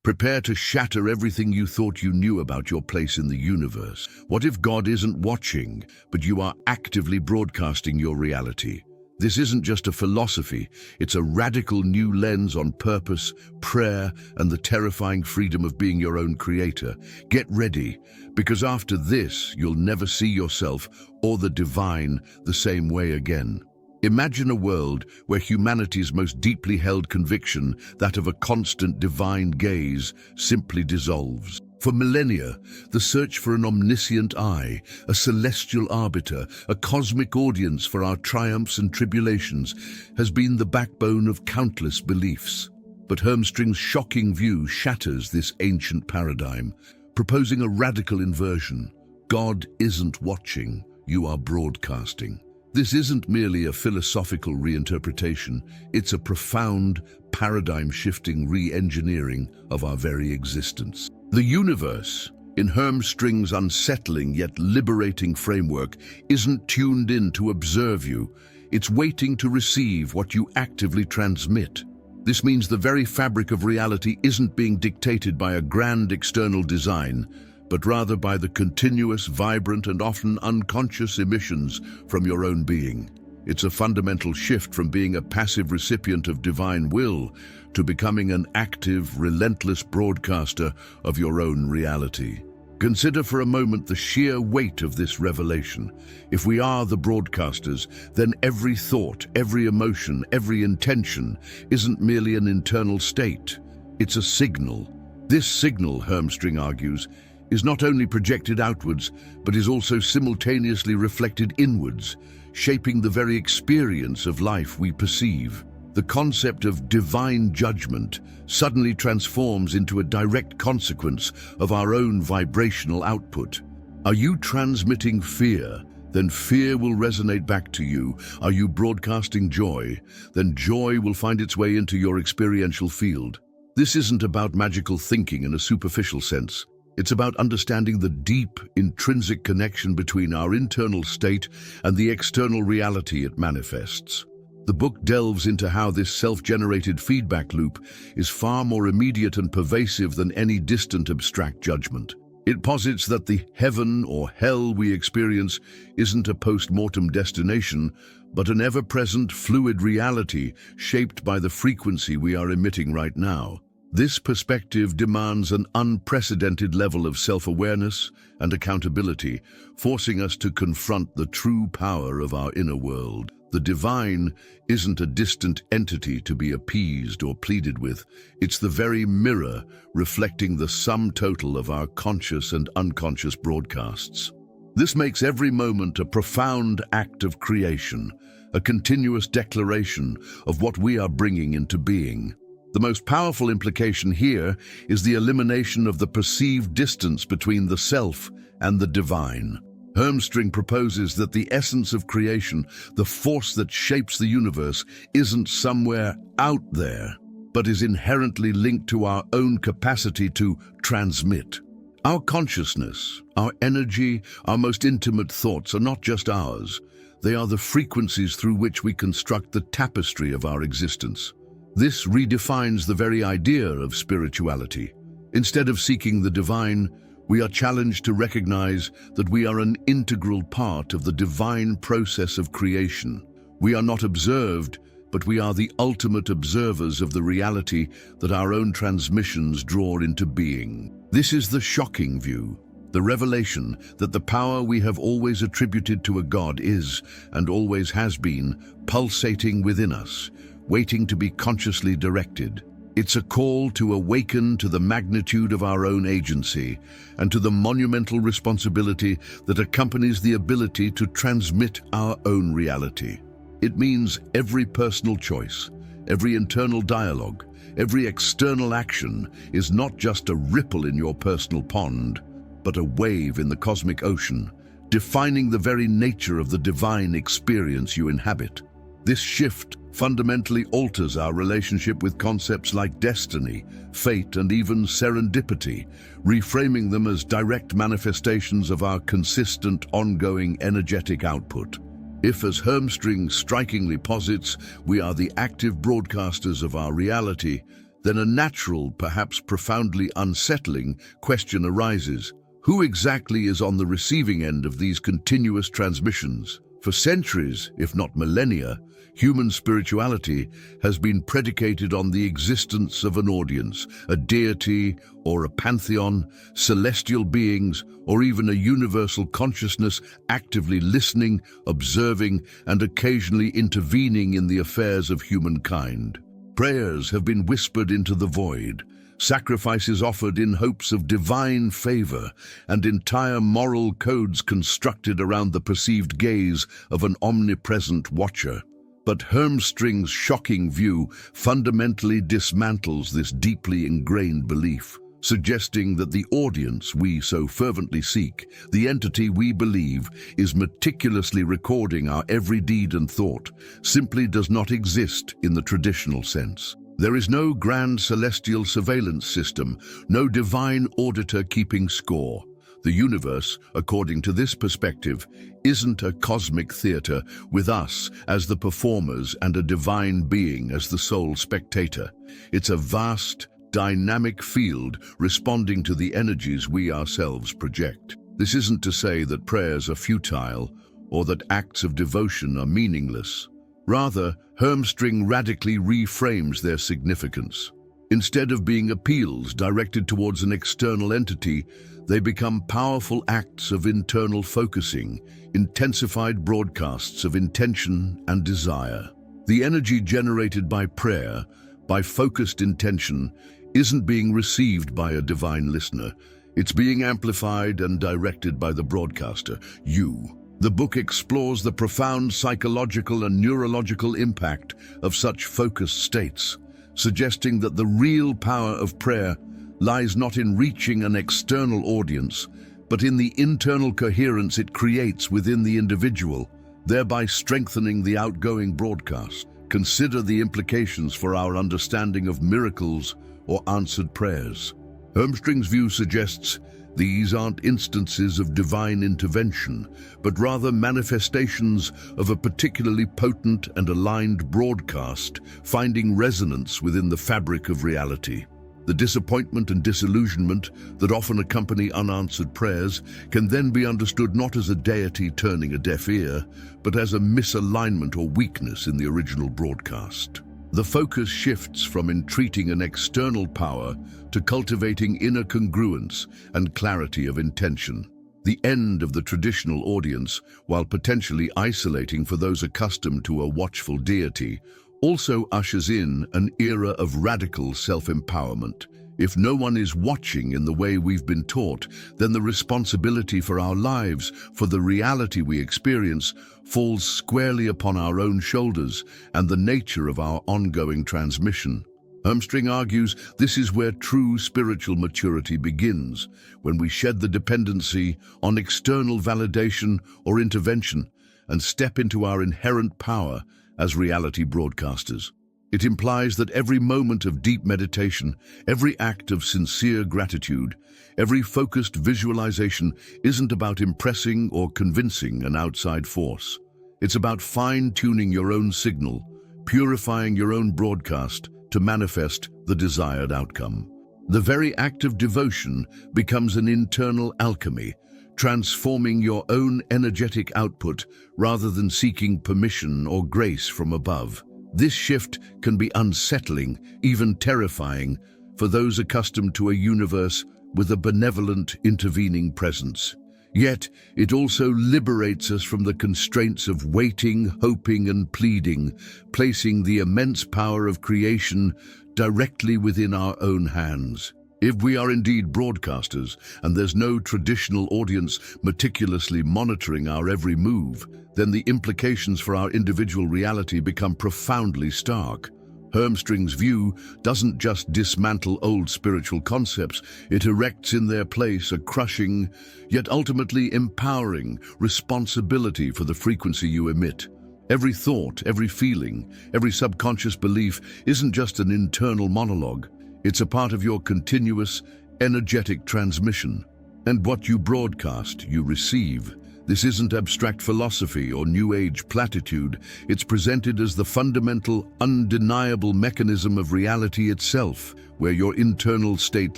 Prepare to shatter everything you thought you knew about your place in the universe. What if God isn't watching, but you are actively broadcasting your reality? This isn't just a philosophy, it's a radical new lens on purpose, prayer, and the terrifying freedom of being your own creator. Get ready, because after this, you'll never see yourself or the divine the same way again. Imagine a world where humanity's most deeply held conviction, that of a constant divine gaze, simply dissolves. For millennia, the search for an omniscient eye, a celestial arbiter, a cosmic audience for our triumphs and tribulations, has been the backbone of countless beliefs. But Hermstring's shocking view shatters this ancient paradigm, proposing a radical inversion. God isn't watching, you are broadcasting. This isn't merely a philosophical reinterpretation, it's a profound, paradigm-shifting re-engineering of our very existence. The universe, in Hermstring's unsettling yet liberating framework, isn't tuned in to observe you, it's waiting to receive what you actively transmit. This means the very fabric of reality isn't being dictated by a grand external design, but rather by the continuous, vibrant, and often unconscious emissions from your own being. It's a fundamental shift from being a passive recipient of divine will to becoming an active, relentless broadcaster of your own reality. Consider for a moment the sheer weight of this revelation. If we are the broadcasters, then every thought, every emotion, every intention isn't merely an internal state. It's a signal. This signal, Hermstring argues, is not only projected outwards, but is also simultaneously reflected inwards, shaping the very experience of life we perceive. The concept of divine judgment suddenly transforms into a direct consequence of our own vibrational output. Are you transmitting fear? Then fear will resonate back to you. Are you broadcasting joy? Then joy will find its way into your experiential field. This isn't about magical thinking in a superficial sense. It's about understanding the deep, intrinsic connection between our internal state and the external reality it manifests. The book delves into how this self-generated feedback loop is far more immediate and pervasive than any distant abstract judgment. It posits that the heaven or hell we experience isn't a post-mortem destination, but an ever-present, fluid reality shaped by the frequency we are emitting right now. This perspective demands an unprecedented level of self-awareness and accountability, forcing us to confront the true power of our inner world. The divine isn't a distant entity to be appeased or pleaded with. It's the very mirror reflecting the sum total of our conscious and unconscious broadcasts. This makes every moment a profound act of creation, a continuous declaration of what we are bringing into being. The most powerful implication here is the elimination of the perceived distance between the self and the divine. Hermstring proposes that the essence of creation, the force that shapes the universe, isn't somewhere out there, but is inherently linked to our own capacity to transmit. Our consciousness, our energy, our most intimate thoughts are not just ours. They are the frequencies through which we construct the tapestry of our existence. This redefines the very idea of spirituality. Instead of seeking the divine, we are challenged to recognize that we are an integral part of the divine process of creation. We are not observed, but we are the ultimate observers of the reality that our own transmissions draw into being. This is the shocking view, the revelation that the power we have always attributed to a God is, and always has been, pulsating within us, waiting to be consciously directed. It's a call to awaken to the magnitude of our own agency and to the monumental responsibility that accompanies the ability to transmit our own reality. It means every personal choice, every internal dialogue, every external action is not just a ripple in your personal pond, but a wave in the cosmic ocean, defining the very nature of the divine experience you inhabit. This shift fundamentally alters our relationship with concepts like destiny, fate, and even serendipity, reframing them as direct manifestations of our consistent, ongoing energetic output. If, as Hermstring strikingly posits, we are the active broadcasters of our reality, then a natural, perhaps profoundly unsettling, question arises. Who exactly is on the receiving end of these continuous transmissions? For centuries, if not millennia, human spirituality has been predicated on the existence of an audience, a deity or a pantheon, celestial beings, or even a universal consciousness actively listening, observing, and occasionally intervening in the affairs of humankind. Prayers have been whispered into the void, sacrifices offered in hopes of divine favor, and entire moral codes constructed around the perceived gaze of an omnipresent watcher. But Hermstring's shocking view fundamentally dismantles this deeply ingrained belief, suggesting that the audience we so fervently seek, the entity we believe is meticulously recording our every deed and thought, simply does not exist in the traditional sense. There is no grand celestial surveillance system, no divine auditor keeping score. The universe, according to this perspective, isn't a cosmic theater with us as the performers and a divine being as the sole spectator. It's a vast, dynamic field responding to the energies we ourselves project. This isn't to say that prayers are futile or that acts of devotion are meaningless. Rather, Hermstring radically reframes their significance. Instead of being appeals directed towards an external entity, they become powerful acts of internal focusing, intensified broadcasts of intention and desire. The energy generated by prayer, by focused intention, isn't being received by a divine listener. It's being amplified and directed by the broadcaster, you. The book explores the profound psychological and neurological impact of such focused states, suggesting that the real power of prayer lies not in reaching an external audience, but in the internal coherence it creates within the individual, thereby strengthening the outgoing broadcast. Consider the implications for our understanding of miracles or answered prayers. Hermstring's view suggests these aren't instances of divine intervention, but rather manifestations of a particularly potent and aligned broadcast, finding resonance within the fabric of reality. The disappointment and disillusionment that often accompany unanswered prayers can then be understood not as a deity turning a deaf ear, but as a misalignment or weakness in the original broadcast. The focus shifts from entreating an external power to cultivating inner congruence and clarity of intention. The end of the traditional audience, while potentially isolating for those accustomed to a watchful deity, also ushers in an era of radical self-empowerment. If no one is watching in the way we've been taught, then the responsibility for our lives, for the reality we experience, falls squarely upon our own shoulders and the nature of our ongoing transmission. Hermstring argues this is where true spiritual maturity begins, when we shed the dependency on external validation or intervention and step into our inherent power as reality broadcasters. It implies that every moment of deep meditation, every act of sincere gratitude, every focused visualization isn't about impressing or convincing an outside force. It's about fine-tuning your own signal, purifying your own broadcast to manifest the desired outcome. The very act of devotion becomes an internal alchemy, transforming your own energetic output rather than seeking permission or grace from above. This shift can be unsettling, even terrifying, for those accustomed to a universe with a benevolent, intervening presence. Yet, it also liberates us from the constraints of waiting, hoping, and pleading, placing the immense power of creation directly within our own hands. If we are indeed broadcasters, and there's no traditional audience meticulously monitoring our every move, then the implications for our individual reality become profoundly stark. Hermstring's view doesn't just dismantle old spiritual concepts, it erects in their place a crushing, yet ultimately empowering, responsibility for the frequency you emit. Every thought, every feeling, every subconscious belief isn't just an internal monologue. It's a part of your continuous, energetic transmission. And what you broadcast, you receive. This isn't abstract philosophy or New Age platitude. It's presented as the fundamental, undeniable mechanism of reality itself, where your internal state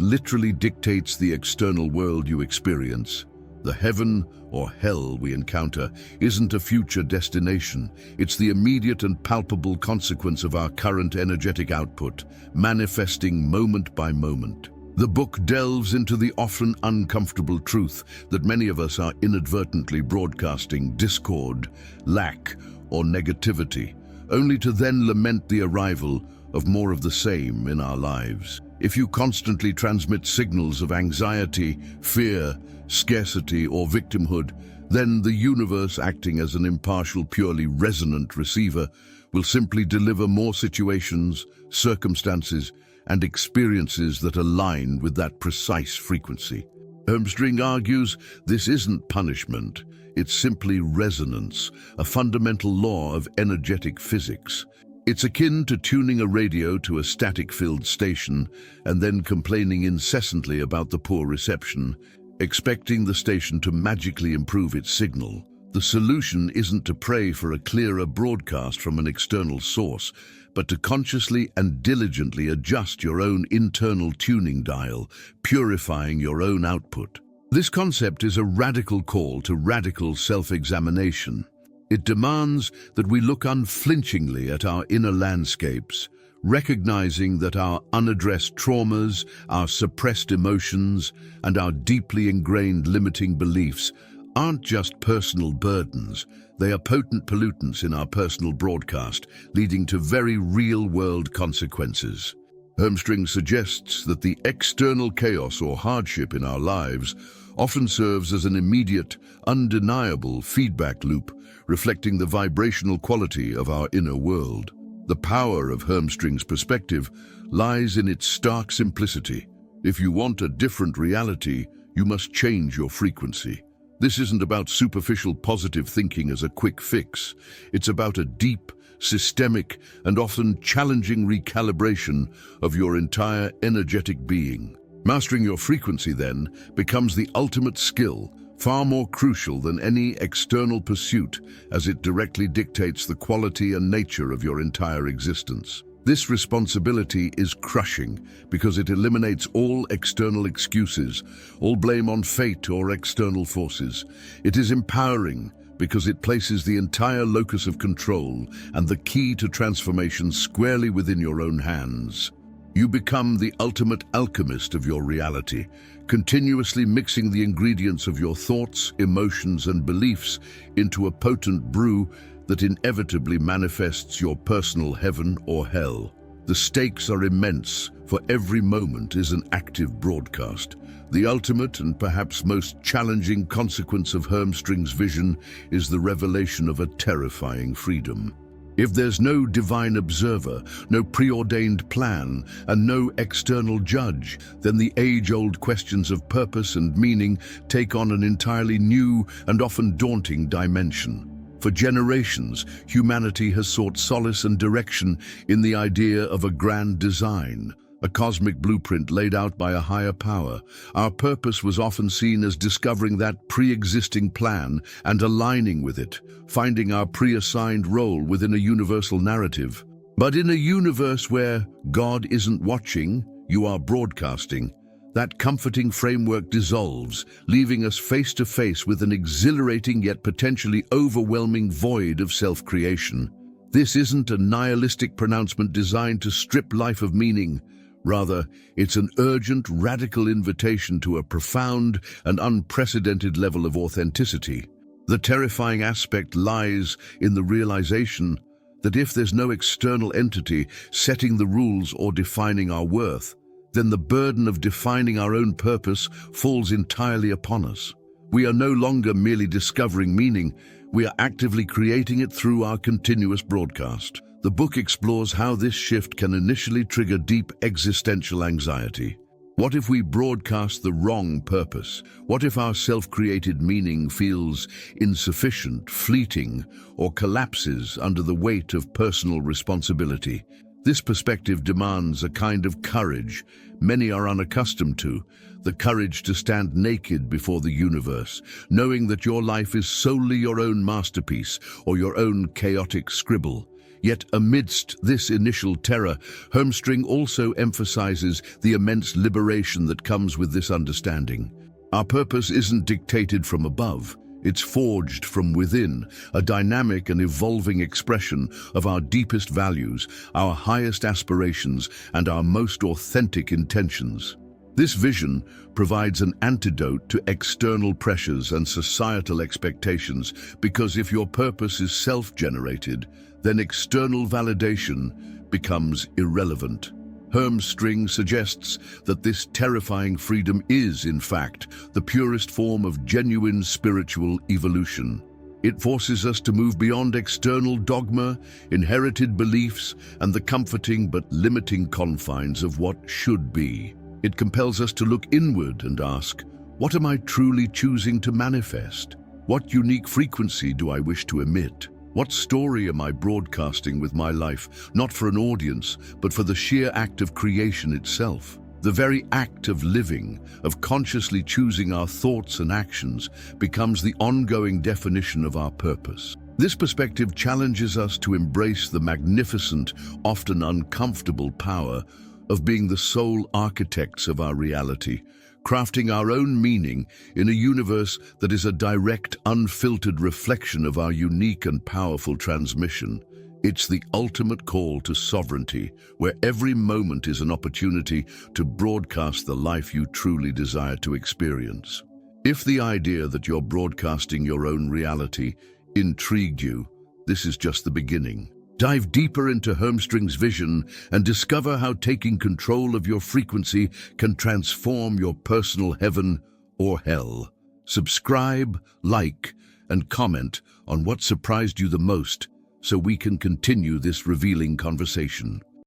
literally dictates the external world you experience. The heaven or hell we encounter isn't a future destination. It's the immediate and palpable consequence of our current energetic output, manifesting moment by moment. The book delves into the often uncomfortable truth that many of us are inadvertently broadcasting discord, lack, or negativity, only to then lament the arrival of more of the same in our lives. If you constantly transmit signals of anxiety, fear, scarcity, or victimhood, then the universe, acting as an impartial, purely resonant receiver, will simply deliver more situations, circumstances, and experiences that align with that precise frequency. Hermstring argues this isn't punishment, it's simply resonance, a fundamental law of energetic physics. It's akin to tuning a radio to a static-filled station and then complaining incessantly about the poor reception, expecting the station to magically improve its signal. The solution isn't to pray for a clearer broadcast from an external source, but to consciously and diligently adjust your own internal tuning dial, purifying your own output. This concept is a radical call to radical self-examination. It demands that we look unflinchingly at our inner landscapes, recognizing that our unaddressed traumas, our suppressed emotions, and our deeply ingrained limiting beliefs aren't just personal burdens. They are potent pollutants in our personal broadcast, leading to very real-world consequences. Hermstring suggests that the external chaos or hardship in our lives often serves as an immediate, undeniable feedback loop, reflecting the vibrational quality of our inner world. The power of Hermstring's perspective lies in its stark simplicity. If you want a different reality, you must change your frequency. This isn't about superficial positive thinking as a quick fix. It's about a deep, systemic, and often challenging recalibration of your entire energetic being. Mastering your frequency, then, becomes the ultimate skill, far more crucial than any external pursuit, as it directly dictates the quality and nature of your entire existence. This responsibility is crushing because it eliminates all external excuses, all blame on fate or external forces. It is empowering because it places the entire locus of control and the key to transformation squarely within your own hands. You become the ultimate alchemist of your reality, continuously mixing the ingredients of your thoughts, emotions, and beliefs into a potent brew that inevitably manifests your personal heaven or hell. The stakes are immense, for every moment is an active broadcast. The ultimate and perhaps most challenging consequence of Hermstring's vision is the revelation of a terrifying freedom. If there's no divine observer, no preordained plan, and no external judge, then the age-old questions of purpose and meaning take on an entirely new and often daunting dimension. For generations, humanity has sought solace and direction in the idea of a grand design, a cosmic blueprint laid out by a higher power. Our purpose was often seen as discovering that pre-existing plan and aligning with it, finding our pre-assigned role within a universal narrative. But in a universe where God isn't watching, you are broadcasting, that comforting framework dissolves, leaving us face to face with an exhilarating yet potentially overwhelming void of self-creation. This isn't a nihilistic pronouncement designed to strip life of meaning. Rather, it's an urgent, radical invitation to a profound and unprecedented level of authenticity. The terrifying aspect lies in the realization that if there's no external entity setting the rules or defining our worth, then the burden of defining our own purpose falls entirely upon us. We are no longer merely discovering meaning, we are actively creating it through our continuous broadcast. The book explores how this shift can initially trigger deep existential anxiety. What if we broadcast the wrong purpose? What if our self-created meaning feels insufficient, fleeting, or collapses under the weight of personal responsibility? This perspective demands a kind of courage many are unaccustomed to, the courage to stand naked before the universe, knowing that your life is solely your own masterpiece or your own chaotic scribble. Yet amidst this initial terror, Hermstring also emphasizes the immense liberation that comes with this understanding. Our purpose isn't dictated from above. It's forged from within, a dynamic and evolving expression of our deepest values, our highest aspirations, and our most authentic intentions. This vision provides an antidote to external pressures and societal expectations, because if your purpose is self-generated, then external validation becomes irrelevant. Hermstring suggests that this terrifying freedom is, in fact, the purest form of genuine spiritual evolution. It forces us to move beyond external dogma, inherited beliefs, and the comforting but limiting confines of what should be. It compels us to look inward and ask, what am I truly choosing to manifest? What unique frequency do I wish to emit? What story am I broadcasting with my life, not for an audience, but for the sheer act of creation itself? The very act of living, of consciously choosing our thoughts and actions, becomes the ongoing definition of our purpose. This perspective challenges us to embrace the magnificent, often uncomfortable power of being the sole architects of our reality, crafting our own meaning in a universe that is a direct, unfiltered reflection of our unique and powerful transmission. It's the ultimate call to sovereignty, where every moment is an opportunity to broadcast the life you truly desire to experience. If the idea that you're broadcasting your own reality intrigued you, this is just the beginning. Dive deeper into Hermstring's vision and discover how taking control of your frequency can transform your personal heaven or hell. Subscribe, like, and comment on what surprised you the most so we can continue this revealing conversation.